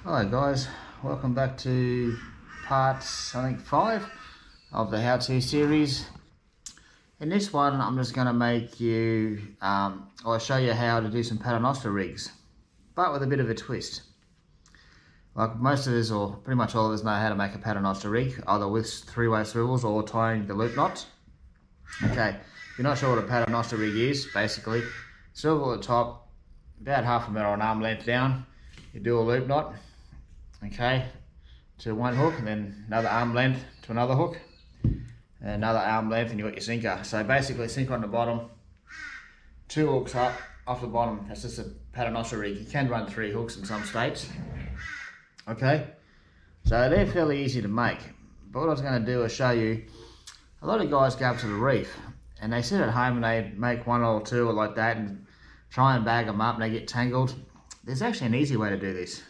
Hi guys, welcome back to part 5 of the how-to series. In this one I'm just going to make you, or show you how to do some Paternoster rigs, but with a bit of a twist. Like most of us, or pretty much all of us, know how to make a Paternoster rig, either with three-way swivels or tying the loop knots. Okay, if you're not sure what a Paternoster rig is, basically, swivel at the top, about half a metre or an arm length down, you do a loop knot, okay, to one hook, and then another arm length to another hook, and another arm length, and you've got your sinker. So basically, sinker on the bottom, 2 hooks up off the bottom. That's just a Paternoster rig. You can run 3 hooks in some states. Okay, so they're fairly easy to make. But what I was going to do is show you, a lot of guys go up to the reef and they sit at home and they make 1 or 2 or like that and try and bag them up and they get tangled. There's actually an easy way to do this.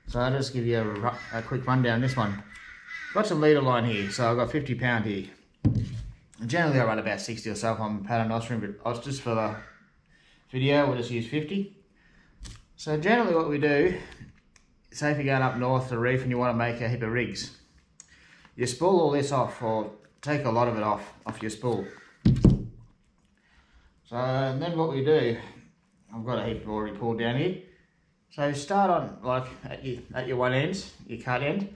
So I'll just give you a quick rundown on this one. Got some leader line here, so I've got 50 pound here. Generally I run about 60 or so on Paternostering, but just for the video we'll just use 50. So generally what we do, say if you're going up north to the reef and you want to make a heap of rigs, you spool all this off, or take a lot of it off your spool. So and then what we do, I've got a heap already pulled down here. So start on, like at your one end, your cut end,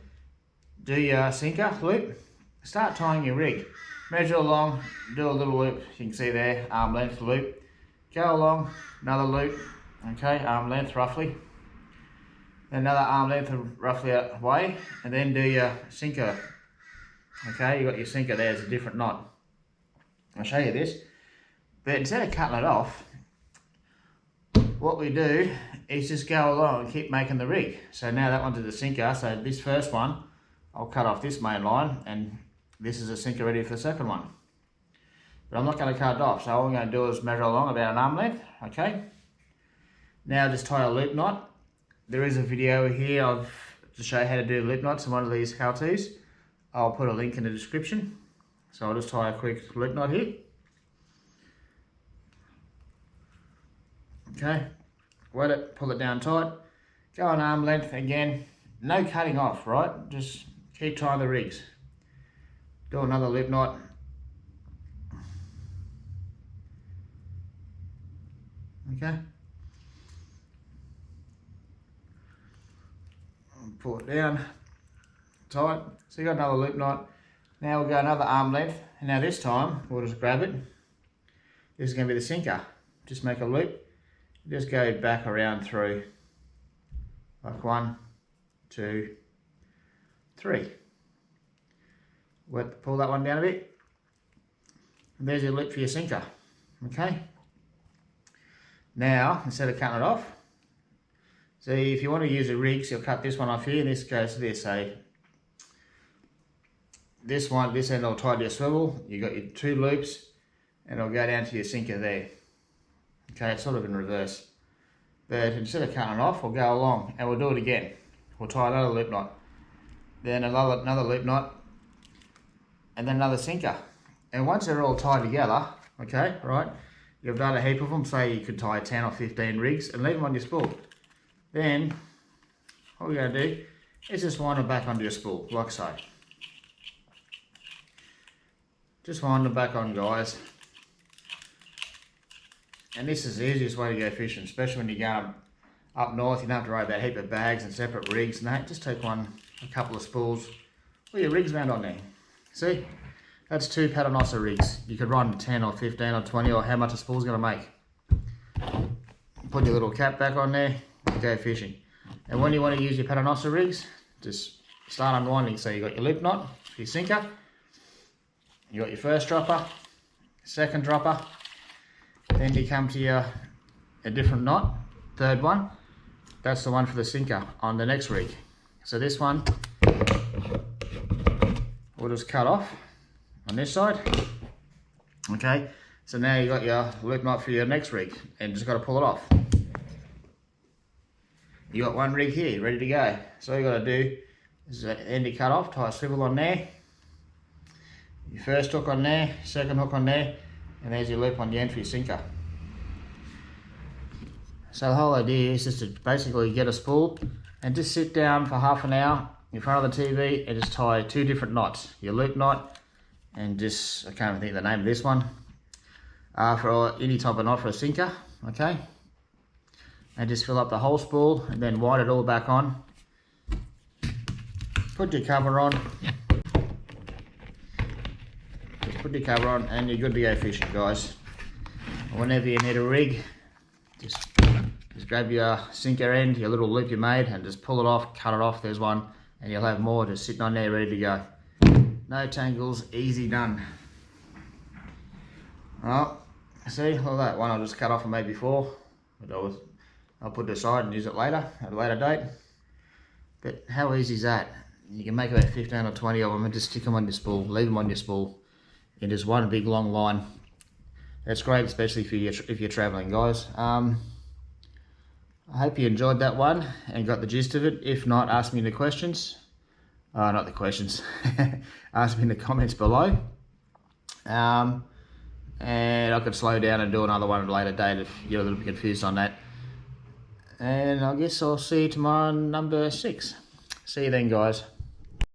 do your sinker loop, start tying your rig. Measure along, do a little loop, you can see there, arm length loop. Go along, another loop, okay, arm length roughly. Then another arm length roughly away, and then do your sinker. Okay, you got your sinker there, it's a different knot. I'll show you this. But instead of cutting it off, what we do is just go along and keep making the rig. So now that one's the sinker, so this first one, I'll cut off this main line, and this is a sinker ready for the second one. But I'm not going to cut it off, so all I'm going to do is measure along about an arm length, okay? Now just tie a loop knot. There is a video here to show how to do loop knots in one of these how-tos. I'll put a link in the description. So I'll just tie a quick loop knot here. Okay, wet it, pull it down tight, go on arm length again, no cutting off, right? Just keep tying the rigs. Do another loop knot. Okay. Pull it down tight. So you got another loop knot. Now we'll go another arm length, and now this time we'll just grab it. This is going to be the sinker. Just make a loop. Just go back around through, like 1, 2, 3. Pull that one down a bit. And there's your loop for your sinker. Okay. Now, instead of cutting it off, so if you want to use a rig, so you'll cut this one off here, and this goes to this. So this one, this end will tie to your swivel. You got your 2 loops, and it'll go down to your sinker there. Okay, it's sort of in reverse. But instead of cutting it off, we'll go along and we'll do it again. We'll tie another loop knot, then another loop knot, and then another sinker. And once they're all tied together, okay, right, you've done a heap of them. Say you could tie 10 or 15 rigs and leave them on your spool. Then what we're going to do is just wind them back onto your spool, like so. Just wind them back on, guys. And this is the easiest way to go fishing, especially when you're going up north. You don't have to worry about a heap of bags and separate rigs and that. Just take a couple of spools, put your rigs around on there. See, that's 2 Paternoster rigs. You could run 10 or 15 or 20 or how much a spool's going to make. Put your little cap back on there and go fishing. And when you want to use your Paternoster rigs, just start unwinding. So you got your loop knot, your sinker, you got your first dropper, second dropper. Then you come to a different knot, third one. That's the one for the sinker on the next rig. So this one, we'll just cut off on this side. Okay, so now you got your loop knot for your next rig, and just got to pull it off. You got one rig here, ready to go. So all you got to do is the end you cut off, tie a swivel on there. Your first hook on there, second hook on there, and there's your loop on the end for your sinker. So the whole idea is just to basically get a spool and just sit down for half an hour in front of the TV and just tie 2 different knots. Your loop knot and just, I can't even think of the name of this one, for any type of knot for a sinker, okay? And just fill up the whole spool and then wind it all back on. Put your cover on. Just put your cover on and you're good to go fishing, guys. Whenever you need a rig, just grab your sinker end, your little loop you made, and just pull it off, cut it off, there's one, and you'll have more just sitting on there ready to go. No tangles, easy done. Well, see, all that one I just cut off and made before, but I'll put it aside and use it later, at a later date. But how easy is that? You can make about 15 or 20 of them and just stick them on your spool, leave them on your spool in just one big long line. That's great, especially if you're traveling, guys. I hope you enjoyed that one and got the gist of it. If not, ask me in the questions. Not the questions. Ask me in the comments below. And I could slow down and do another one at a later date if you're a little bit confused on that. And I guess I'll see you tomorrow on number 6. See you then, guys.